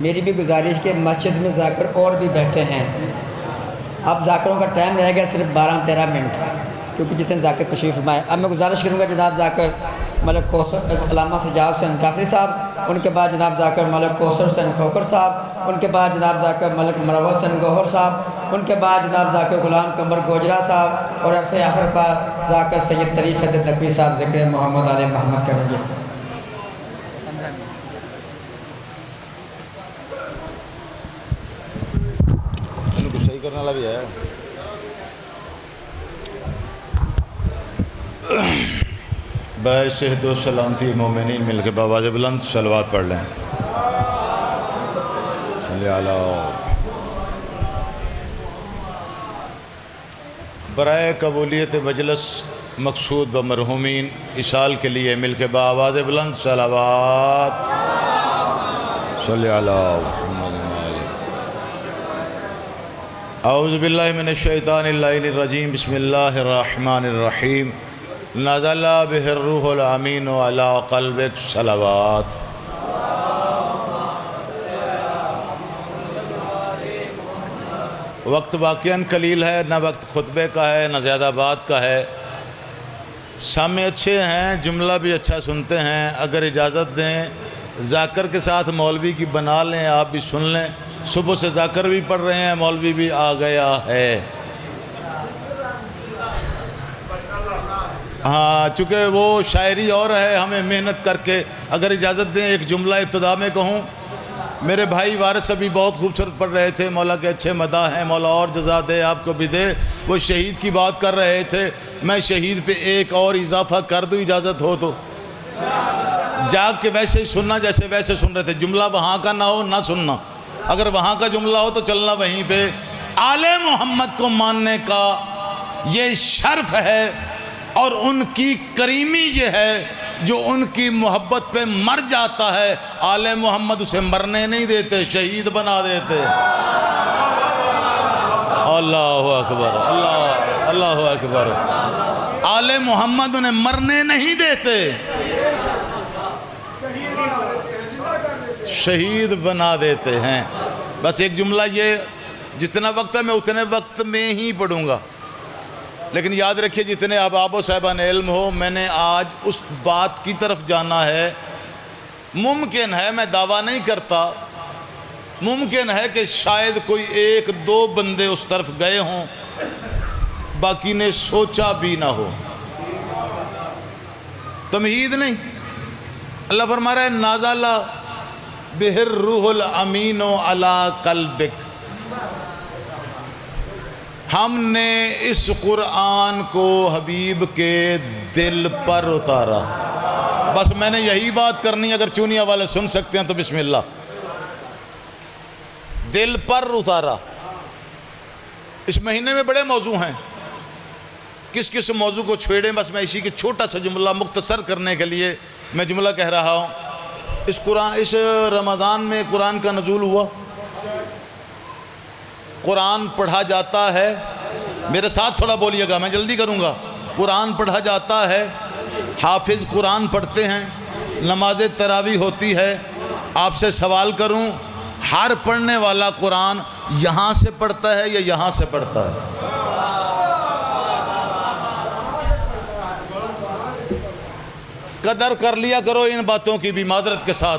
मेरी भी गुजारिश कि मस्जिद में जाकर और भी बैठे हैं। अब जाकरों का टाइम रह गया सिर्फ 12-13 मिनट, क्योंकि जितने जाकर तशरीफ़ फरमाए। अब मैं गुजारिश करूँगा जनाब जाकर मलिक कौसर अल्लामा सजाद हुसैन जाफरी साहब, उनके बाद जनाब जाकर मलिक कौसर हुसैन खोखर साहब, उनके बाद जनाब जाकर मलिक मरवा हुसैन गौहर साहब, उनके बाद जनाब जाकर गुलाम कमर गोजरा साहब और अरफ़े आखिर पर जाकर सैयद तरीफ़ नकवी साहब ज़िक्र मोहम्मद आले मोहम्मद करेंगे। सही करने वाला भी है। बाइस सलामती मोमिनीन मिल के बाबा जब बुलंद सलवात पढ़ लें। बराए कबूलियत मजलस मकसूद ब मरहूमीन इसाल के लिए मिल के बाबा जब बुलंद सलवात औज़ु बिल्लाहि मिनश्शैतानिर्रजीम बिस्मिल्लाहिर्रहमानिर्रहीम नज़ला बिहिर रूहुल अमीन अला क़ल्बिक सलवात। वक्त वाक़ियन कलील है, न वक्त खुतबे का है न ज़्यादा बात का है। सामे अच्छे हैं, जुमला भी अच्छा सुनते हैं। अगर इजाज़त दें जाकर के साथ मौलवी की बना लें, आप भी सुन लें। सुबह से जाकर भी पढ़ रहे हैं, मौलवी भी आ गया है। हाँ, चूँकि वो शायरी और है, हमें मेहनत करके अगर इजाज़त दें एक जुमला इब्तिदा में कहूँ। मेरे भाई वारिस अभी बहुत खूबसूरत पढ़ रहे थे, मौला के अच्छे मदा हैं, मौला और जज़ा दे आपको भी दे। वो शहीद की बात कर रहे थे, मैं शहीद पे एक और इजाफ़ा कर दूँ, इजाज़त हो तो। जाग के वैसे ही सुनना जैसे वैसे सुन रहे थे। जुमला वहाँ का ना हो ना सुनना, अगर वहाँ का जुमला हो तो चलना वहीं पे। आले मोहम्मद को मानने का ये शर्फ है और उनकी करीमी ये है जो उनकी मोहब्बत पे मर जाता है। आले मोहम्मद उसे मरने नहीं देते, शहीद बना देते। अल्लाहु अकबर, अल्लाहु अकबर। आले मोहम्मद उन्हें मरने नहीं देते, शहीद बना देते हैं। बस एक जुमला ये, जितना वक्त है मैं उतने वक्त में ही पढ़ूंगा, लेकिन याद रखिए जितने अहबाब साहिबान इल्म हो, मैंने आज उस बात की तरफ जाना है। मुमकिन है, मैं दावा नहीं करता, मुमकिन है कि शायद कोई एक दो बंदे उस तरफ गए हों, बाकी ने सोचा भी ना हो। तमहीद नहीं, अल्लाह फरमा रहा है नाज़ला बिहिर रूहुल अमीन अला क़ल्बिक। हमने इस कुरान को हबीब के दिल पर उतारा। बस मैंने यही बात करनी, अगर चूनिया वाले सुन सकते हैं तो बिस्मिल्लाह। दिल पर उतारा। इस महीने में बड़े मौजू हैं, किस किस मौजू को छेड़ें, बस मैं इसी के छोटा सा जुमला मुख्तसर करने के लिए मैं जुमला कह रहा हूँ। इस रमज़ान में कुरान का नज़ूल हुआ, कुरान पढ़ा जाता है। मेरे साथ थोड़ा बोलिएगा, मैं जल्दी करूँगा। कुरान पढ़ा जाता है, हाफिज़ कुरान पढ़ते हैं, नमाज तरावी होती है। आपसे सवाल करूँ, हर पढ़ने वाला कुरान यहाँ से पढ़ता है या यहाँ से पढ़ता है? कदर कर लिया करो इन बातों की भी मादरत के साथ।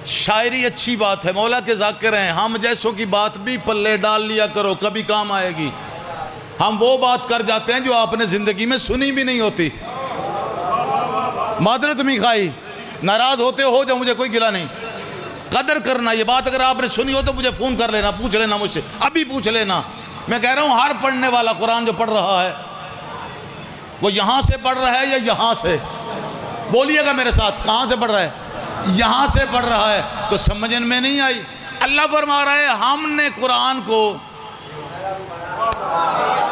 शायरी अच्छी बात है, मौला के ज़ाकिर हैं, हम जैसों की बात भी पल्ले डाल लिया करो, कभी काम आएगी। हम वो बात कर जाते हैं जो आपने ज़िंदगी में सुनी भी नहीं होती। मादरत में खाई, नाराज़ होते हो जाओ, मुझे कोई गिला नहीं। कदर करना, ये बात अगर आपने सुनी हो तो मुझे फ़ोन कर लेना, पूछ लेना मुझसे, अभी पूछ लेना। मैं कह रहा हूँ हर पढ़ने वाला कुरान जो पढ़ रहा है वो यहाँ से पढ़ रहा है या यहाँ से? बोलिएगा मेरे साथ, कहाँ से पढ़ रहा है? यहाँ से पढ़ रहा है तो समझ में नहीं आई। अल्लाह फरमा रहा है हमने कुरान को,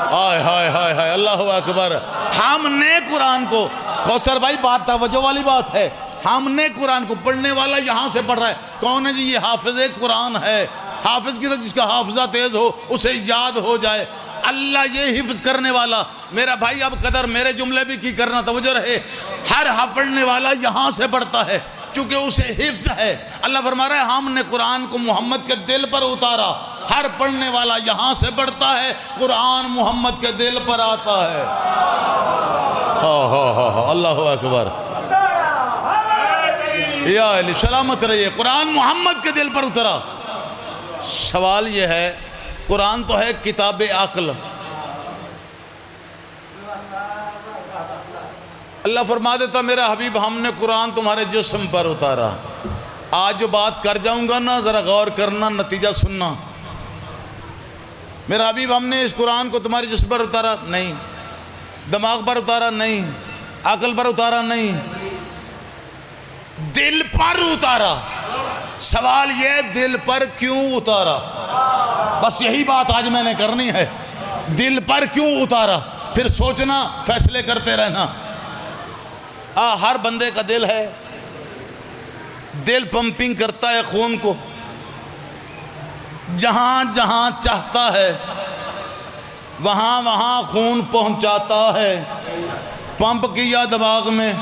हाय हाय हाय हाय, अल्लाहु अकबर। हमने कुरान को, कौसर भाई बात तवज्जो वाली बात है। हमने कुरान को, पढ़ने वाला यहाँ से पढ़ रहा है। कौन है जी? ये हाफिज़ कुरान है। हाफिज़ की तो जिसका हाफिज़ा तेज़ हो उसे याद हो जाए। अल्लाह ये हिफ्ज़ करने वाला। मेरा भाई अब कदर मेरे जुमले भी की करना, तवज्जो रहे। हर पढ़ने वाला यहाँ से पढ़ता है, चूंकि उसे हिफ्ज है। अल्लाह फरमा रहा है हमने कुरान को मोहम्मद के दिल पर उतारा, हर पढ़ने वाला यहाँ से बढ़ता है, कुरान मोहम्मद के दिल पर आता है। हा अल्लाह अकबर, या अली सलामत रहिए। कुरान मोहम्मद के दिल पर उतरा। सवाल यह है, कुरान तो है किताब अक्ल, अल्लाह फरमा देता मेरा हबीब हमने कुरान तुम्हारे जिस्म पर उतारा। आज जो बात कर जाऊंगा ना, ज़रा गौर करना, नतीजा सुनना। मेरा हबीब हमने इस कुरान को तुम्हारे जिस्म पर उतारा नहीं, दिमाग पर उतारा नहीं, अकल पर उतारा नहीं, दिल पर उतारा। सवाल ये, दिल पर क्यों उतारा? बस यही बात आज मैंने करनी है, दिल पर क्यों उतारा। फिर सोचना, फैसले करते रहना। हर बंदे का दिल है, दिल पंपिंग करता है खून को, जहां जहां चाहता है वहां वहां खून पहुंचाता है। पंप किया दिमाग में,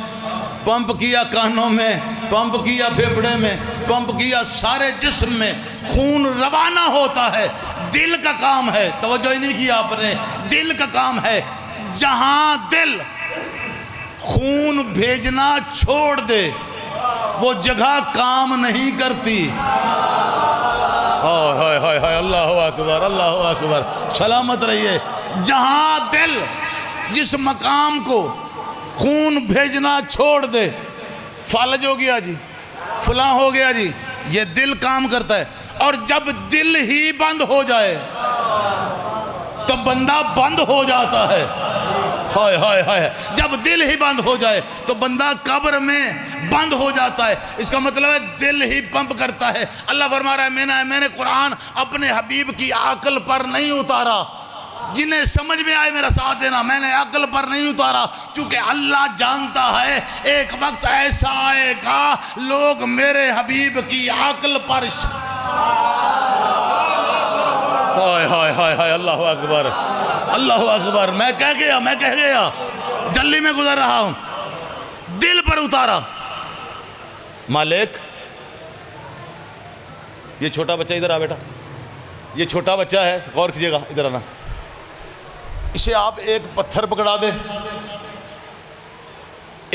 पंप किया कानों में, पंप किया फेफड़े में, पंप किया सारे जिस्म में, खून रवाना होता है। दिल का काम है, तवज्जो ही नहीं किया आपने, दिल का काम है। जहां दिल खून भेजना छोड़ दे वो जगह काम नहीं करती। हाय हाय हाय, अल्लाह अकबर, अल्लाह अकबर, सलामत रहिए। जहां दिल जिस मकाम को खून भेजना छोड़ दे, फालज हो गया जी, फला हो गया जी, ये दिल काम करता है। और जब दिल ही बंद हो जाए तो बंदा बंद हो जाता है। हाय हाय हाय, जब दिल ही बंद हो जाए तो बंदा कब्र में बंद हो जाता है। इसका मतलब है दिल ही पंप करता है। अल्लाह फरमा रहा है मैंने कुरान अपने हबीब की अक्ल पर नहीं उतारा। जिन्हें समझ में आए मेरा साथ देना, मैंने अक्ल पर नहीं उतारा, क्योंकि अल्लाह जानता है एक वक्त ऐसा आएगा लोग मेरे हबीब की अक्ल पर। हाय हाय हाय हाय, अल्लाह अकबर, अल्लाह अकबर। मैं कह गया, जल्दी में गुजर रहा हूं, दिल पर उतारा। मालिक, ये छोटा बच्चा, इधर आ बेटा, ये छोटा बच्चा है, गौर कीजिएगा, इधर आना। इसे आप एक पत्थर पकड़ा दे,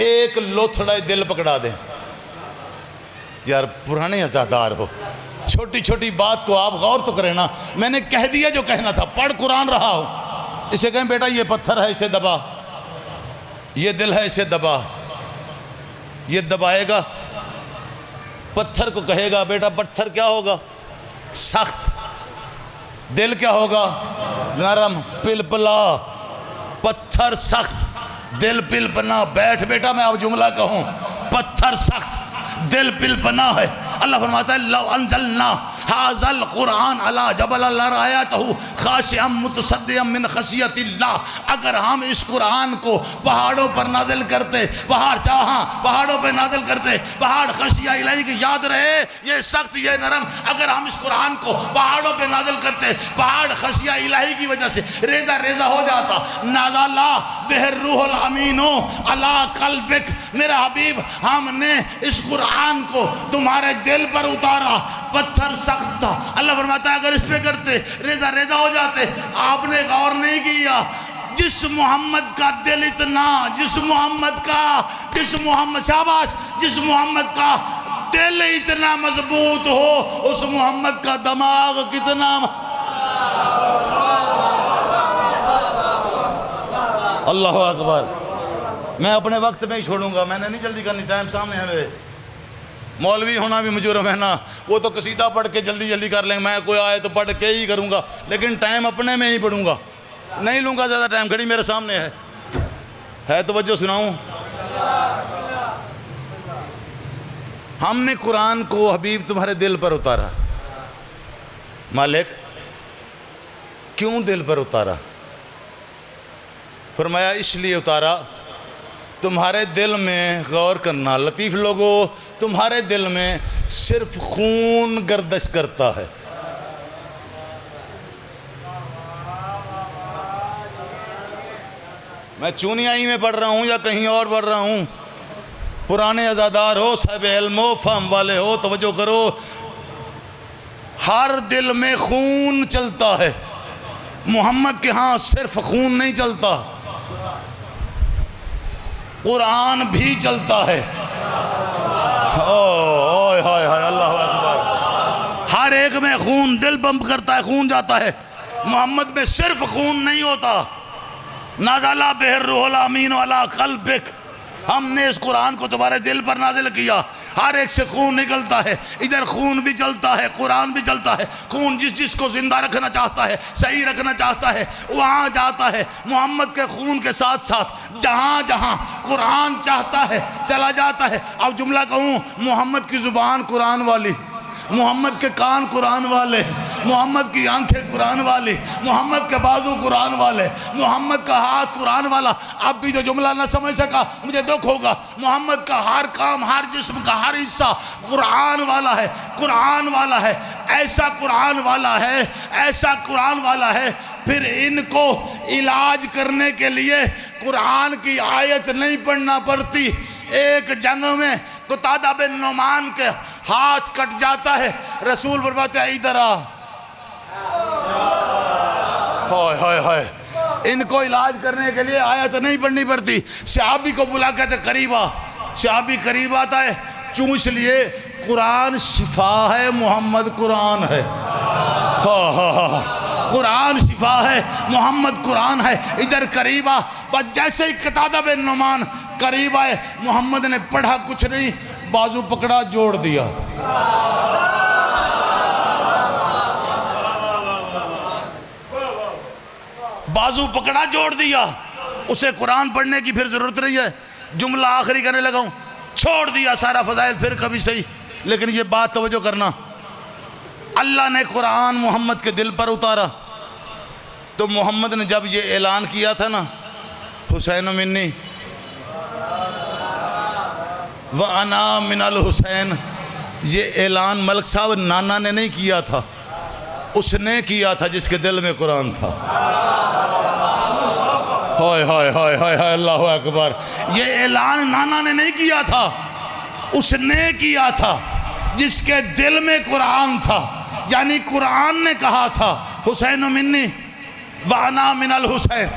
एक लोथड़ा दिल पकड़ा दे। यार पुराने अज़ादार हो, छोटी छोटी बात को आप गौर तो करें ना। मैंने कह दिया जो कहना था, पढ़ कुरान रहा हो। इसे कहें बेटा ये पत्थर है, इसे दबा, ये दिल है, इसे दबा। ये दबाएगा, पत्थर को कहेगा बेटा पत्थर क्या होगा? सख्त। दिल क्या होगा? नरम, पिलपला। पत्थर सख्त, दिल पिलपना। बैठ बेटा, मैं अब जुमला कहूँ। पत्थर सख्त, दिल पिलपना है। अल्लाह फरमाता है लौ अंजलना हाज़ल कुरान अला जबल लरायतहु खाशिअम मुतसद्दिअम मिन खशियतिल्लाह। अगर हम इस कुरान को पहाड़ों पर नाज़िल करते, पहाड़ों पर नाज़िल करते, पहाड़ खशिया इलाही की याद रहे, ये सख्त ये नरम। अगर हम इस कुरान को पहाड़ों पर नाज़िल करते, पहाड़ खशिया इलाही की वजह से रेजा रेजा हो जाता। नाज़ला बिहिर रूहुल अमीनो अला कल्बिक। मेरा हबीब, हमने इस कुरान को तुम्हारे दिल पर उतारा। पत्थर सख्त था। अल्लाह फरमाता है अगर इस पे करते रेजा रेजा हो जाते। आपने गौर नहीं किया, जिस मोहम्मद का दिल इतना, जिस मोहम्मद शाबाश, जिस मोहम्मद का दिल इतना मजबूत हो, उस मोहम्मद का दिमाग कितना। अल्लाह अकबर। मैं अपने वक्त में ही छोड़ूंगा, मैंने नहीं जल्दी करनी, टाइम सामने है मेरे। मौलवी होना भी मुजुर्म है ना, वो तो कसीदा पढ़ के जल्दी जल्दी कर लेंगे, मैं कोई आए तो पढ़ के ही करूँगा, लेकिन टाइम अपने में ही पढ़ूंगा, नहीं लूँगा ज़्यादा टाइम। घड़ी मेरे सामने है तो वजह सुनाऊँ। हमने कुरान को हबीब तुम्हारे दिल पर उतारा। मालिक क्यों दिल पर उतारा? फरमाया इसलिए उतारा, तुम्हारे दिल में, गौर करना लतीफ़ लोगों, तुम्हारे दिल में सिर्फ खून गर्दिश करता है। मैं चूनियाई में पढ़ रहा हूँ या कहीं और पढ़ रहा हूँ, पुराने अज़ादार हो, साहिब इल्म हो, फहम वाले हो, तवज्जो करो। हर दिल में खून चलता है, मोहम्मद के यहाँ सिर्फ खून नहीं चलता, कुरान भी चलता है। ओए हाय हाय, अल्लाह अकबर। हर एक में खून, दिल पंप करता है, खून जाता है। मोहम्मद में सिर्फ खून नहीं होता। नाज़ला बिहिर रूहुल अमीन वाला क़ल्बिक, हमने इस कुरान को तुम्हारे दिल पर नाजिल किया। हर एक से खून निकलता है, इधर खून भी चलता है, कुरान भी चलता है। खून जिस जिसको जिंदा रखना चाहता है, सही रखना चाहता है, वहाँ जाता है। मोहम्मद के खून के साथ साथ जहाँ जहाँ कुरान चाहता है चला जाता है। अब जुमला कहूँ, मोहम्मद की ज़ुबान कुरान वाली, मोहम्मद के कान कुरान वाले, मोहम्मद की आंखें कुरान वाली, मोहम्मद के बाजू कुरान वाले, मोहम्मद का हाथ कुरान वाला। अब भी जो जुमला न समझ सका मुझे दुख होगा। मोहम्मद का हर काम, हर जिस्म का हर हिस्सा कुरान वाला है, कुरान वाला है। ऐसा कुरान वाला है, ऐसा कुरान वाला है। फिर इनको इलाज करने के लिए कुरान की आयत नहीं पढ़ना पड़ती। एक जंग में कुतादा बिन नुमान के हाथ कट जाता है, रसूल फरमाते हैं इधर आ। हाय हाय हाय, इनको इलाज करने के लिए आयत नहीं पढ़नी पड़ती। सहाबी को बुला के करीब आ, सहाबी करीब आता है, चूस लिए। कुरान शिफा है, मोहम्मद कुरान है। हाँ हाँ हाँ, कुरान शिफा है, मोहम्मद कुरान है। इधर करीब आ। बस जैसे ही कतादा बिन नुमान करीब आए, मोहम्मद ने पढ़ा कुछ नहीं, बाजू पकड़ा, जोड़ दिया। बाजू पकड़ा, जोड़ दिया। उसे कुरान पढ़ने की फिर जरूरत नहीं है। जुमला आखिरी करने लगा हूं, छोड़ दिया सारा फजाइल, फिर कभी सही। लेकिन ये बात तवज्जो करना, अल्लाह ने कुरान मोहम्मद के दिल पर उतारा तो मोहम्मद ने जब ये ऐलान किया था ना, हुसैन मिन्नी व अना मिनल हुसैन, ये ऐलान मलिक साहब नाना ने नहीं किया था, उसने किया था जिसके दिल में कुरान था। हाय हाय हाय हाय हाय, अल्लाह अकबर। ये ऐलान नाना ने नहीं किया था, उसने किया था जिसके दिल में कुरान था। यानी कुरान ने कहा था हुसैन मिन्नी व अना मिनल हुसैन,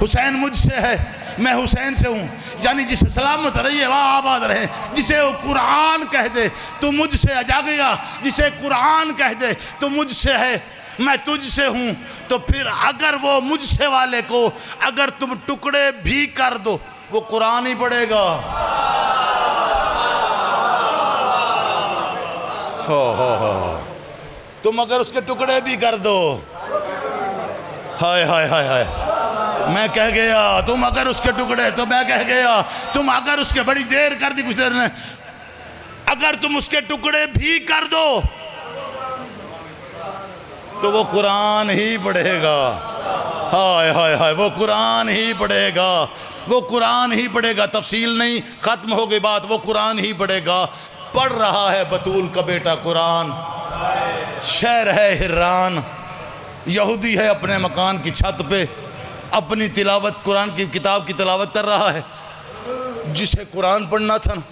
हुसैन मुझसे है, मैं हुसैन से हूँ। यानी जिसे सलामत रहिए वह आबाद रहे। जिसे वो कुरान कह दे तो मुझसे आ गया, जिसे कुरान कह दे तो मुझसे है, मैं तुझसे हूँ। तो फिर अगर वो मुझसे वाले को अगर तुम टुकड़े भी कर दो, वो कुरान ही पढ़ेगा। हो तुम अगर उसके टुकड़े भी कर दो, हाय हाय हाय हाय, मैं कह गया। तुम अगर उसके टुकड़े, तो मैं कह गया। तुम अगर उसके, बड़ी देर कर दी कुछ देर ने, अगर तुम उसके टुकड़े भी कर दो तो वो कुरान ही पढ़ेगा। हाय हाय हाय, वो कुरान ही पढ़ेगा, वो कुरान ही पढ़ेगा। तफसील नहीं, खत्म हो गई बात, वो कुरान ही पढ़ेगा। पढ़ रहा है बतूल का बेटा कुरान, शहर है हिरान, यहूदी है अपने मकान की छत पे, अपनी तिलावत कुरान की किताब की तिलावत कर रहा है। जिसे कुरान पढ़ना था ना,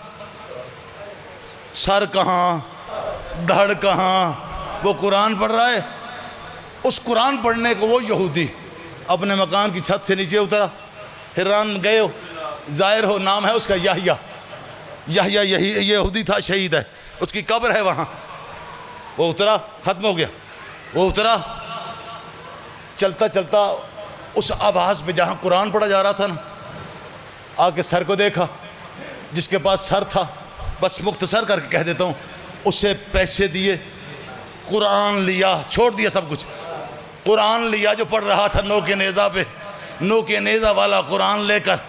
सर कहाँ धड़ कहाँ, वो कुरान पढ़ रहा है। उस कुरान पढ़ने को वो यहूदी अपने मकान की छत से नीचे उतरा। हिरान गए हो, जाहिर हो, नाम है उसका याहिया। याहिया यही यहूदी था, शहीद है, उसकी कब्र है वहाँ। वो उतरा, ख़त्म हो गया। वो उतरा, चलता चलता उस आवाज़ पे जहाँ कुरान पढ़ा जा रहा था ना, आके सर को देखा। जिसके पास सर था, बस मुख्तसर करके कह देता हूँ, उससे पैसे दिए, कुरान लिया, छोड़ दिया सब कुछ। कुरान लिया जो पढ़ रहा था नो के नेज़ा पे, नो के नेज़ा वाला कुरान लेकर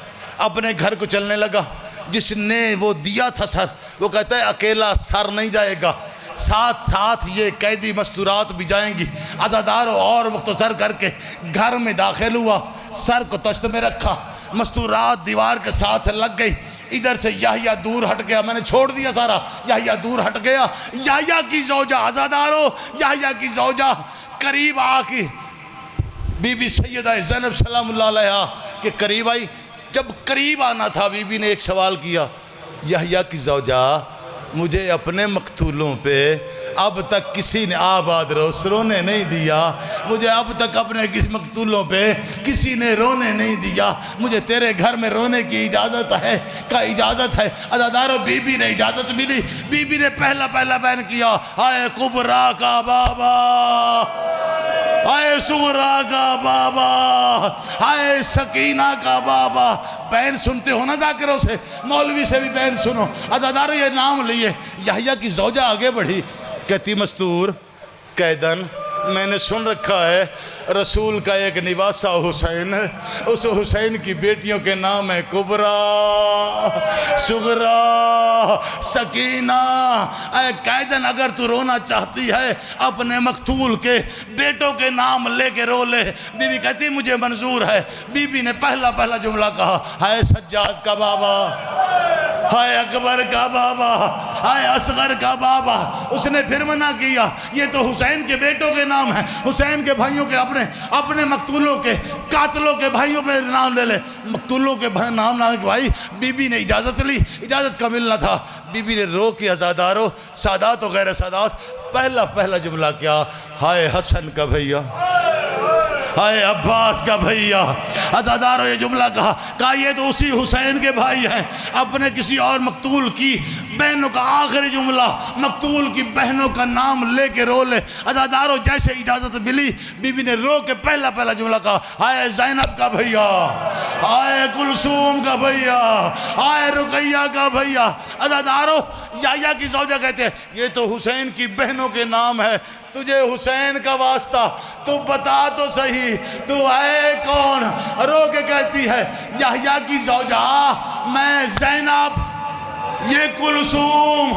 अपने घर को चलने लगा। जिसने वो दिया था सर, वो कहता है अकेला सर नहीं जाएगा, साथ साथ ये कैदी मस्तूरात भी जाएंगी। अज़ादार और मुख्तसर करके घर में दाखिल हुआ, सर को तश्त में रखा, मस्तूरात दीवार के साथ लग गई। इधर से याहिया दूर हट गया, मैंने छोड़ दिया सारा, याहिया दूर हट गया। याहिया की ज़ौजा, अज़ादारो, याहिया की ज़ौजा करीब आके बीबी सैयदा ज़ैनब सलामुल्लाह अलैहा के करीब आई। जब करीब आना था, बीबी ने एक सवाल किया, यहया की ज़ौजा, मुझे अपने मकतूलों पे अब तक किसी ने आबाद रोने नहीं दिया। मुझे अब तक अपने किसी मकतूलों पे किसी ने रोने नहीं दिया। मुझे तेरे घर में रोने की इजाज़त है का इजाज़त है। अदादारों, बीबी ने इजाज़त मिली। बीबी ने पहला बयान किया, हाय कुबरा का बाबा, हाय सुगरा का बाबा, हाय सकीना का बाबा। बैन सुनते हो ना जाकिरों से, मौलवी से भी बैन सुनो। अदादारों, ये नाम लिए। यहया की ज़ौजा आगे बढ़ी, कहती मस्तूर कैदन, मैंने सुन रखा है रसूल का एक निवासा हुसैन है, उस हुसैन की बेटियों के नाम है कुबरा, सुगरा, सकीना। ऐ कैदन, अगर तू रोना चाहती है अपने मकतूल के बेटों के नाम लेके रो ले। बीबी कहती मुझे मंजूर है। बीबी ने पहला जुमला कहा, हाय सज्जाद का बाबा, हाय अकबर का बाबा, हाय असगर का बाबा। उसने फिर मना किया, ये तो हुसैन के बेटों के नाम है, हुसैन के भाइयों के, अपने मकतूलों के, कातलों के भाइयों पे नाम ले ले। मकतूलों के नाम ना भाई। बीबी ने इजाज़त ली, इजाज़त का मिलना था। बीबी ने रो के अज़ादारों, सादात और गैर सादात, पहला जुमला क्या, हाय हसन का भैया, हाय अब्बास का भैया। अदादारों, ये जुमला कहा ये तो उसी हुसैन के भाई हैं। अपने किसी और मकतूल की बहनों का आखिरी जुमला, मकतूल की बहनों का नाम लेके रो ले। अदादारों, जैसे इजाज़त मिली, बीबी ने रो के पहला जुमला कहा, हाय ज़ैनब का भैया, हाय कुलसूम का भैया, हाय रुकैया का भैया। अदादारों, यहया की ज़ौजा कहते हैं ये तो हुसैन की बहनों के नाम है। तुझे हुसैन का वास्ता, तू बता तो सही, तू है कौन? रो के कहती है यहया की ज़ौजा, मैं ज़ैनब, ये कुलसूम,